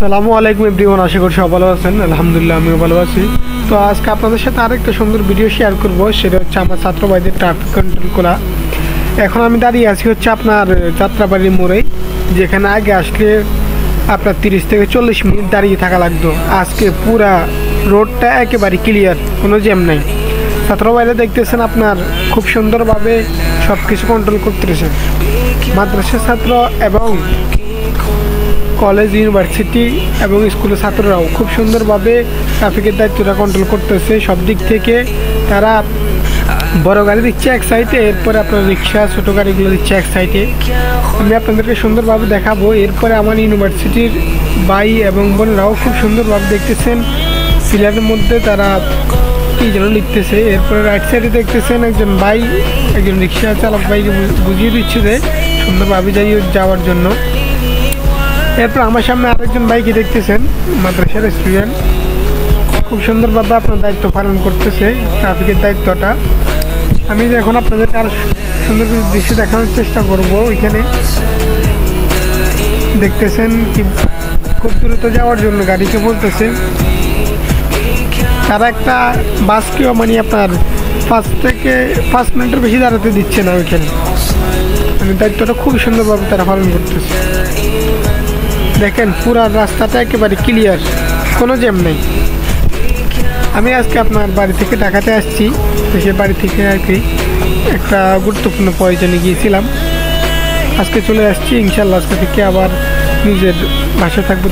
আসসালামু আলাইকুম এভরিওয়ান, আশা করি সবাই ভালো আছেন। আলহামদুলিল্লাহ আমিও ভালো আছি। তো আজকে আপনাদের সাথে আরেকটা সুন্দর ভিডিও শেয়ার করব, সেটা হচ্ছে আমার ছাত্র ভাইদের ট্রাফিক কন্ট্রোল করা। এখন আমি দাঁড়িয়ে আছি হচ্ছে আপনার যাত্রাবাড়ির মোড়ে, যেখানে আগে আসলে আপনার 30 থেকে 40 মিনিট দাঁড়িয়ে থাকা লাগতো। আজকে পুরা রোডটা একেবারে ক্লিয়ার, কোনো জ্যাম নাই। ছাত্র ভাইরা দেখতেছেন আপনার খুব সুন্দরভাবে সব কিছু কন্ট্রোল করতেছে। মাদ্রাসার ছাত্র এবং কলেজ, ইউনিভার্সিটি এবং স্কুলের ছাত্ররাও খুব সুন্দরভাবে ট্রাফিকের দায়িত্বটা কন্ট্রোল করতেছে। সব দিক থেকে তারা বড় গাড়ি দিচ্ছে এক সাইডে, এরপরে আপনার রিক্সা, ছোটো গাড়িগুলো দিচ্ছে এক সাইডে। আমি আপনাদেরকে সুন্দরভাবে দেখাবো। এরপরে আমার ইউনিভার্সিটির ভাই এবং বোনেরাও খুব সুন্দরভাবে দেখতেছেন পিলারের মধ্যে তারা কী যেন লিখতেছে। এরপরে রাইট সাইডে দেখতেছেন একজন ভাই, একজন রিক্সা চালক ভাইকে বুঝিয়ে দিচ্ছে যে সুন্দরভাবে যাওয়ার জন্য। এরপর আমার সামনে আরেকজন ভাইকে দেখতেছেন, মাদ্রাসার স্টুডেন্ট, খুব সুন্দরভাবে আপনার দায়িত্ব পালন করতেছে, ট্রাফিকের দায়িত্বটা। আমি এখন আপনাদেরকে আরও সুন্দর দৃশ্য দেখানোর চেষ্টা করব। এখানে দেখতেছেন কি খুব দ্রুত যাওয়ার জন্য গাড়িকে বলতেছে। তারা একটা বাসকেও মানে আপনার 5 মিনিটের বেশি দাঁড়াতে দিচ্ছে না ওইখানে। মানে দায়িত্বটা খুব সুন্দরভাবে তারা পালন করতেছে। দেখেন পুরা রাস্তাটা একেবারে ক্লিয়ার, কোনো জ্যাম নেই। আমি আজকে আপনার বাড়ি থেকে ঢাকাতে আসছি, দেশের বাড়ি থেকে আর কি একটা গুরুত্বপূর্ণ প্রয়োজনে গিয়েছিলাম। আজকে চলে আসছি, ইনশাল্লাহ আজকে থেকে আবার নিজের বাসায় থাকবো।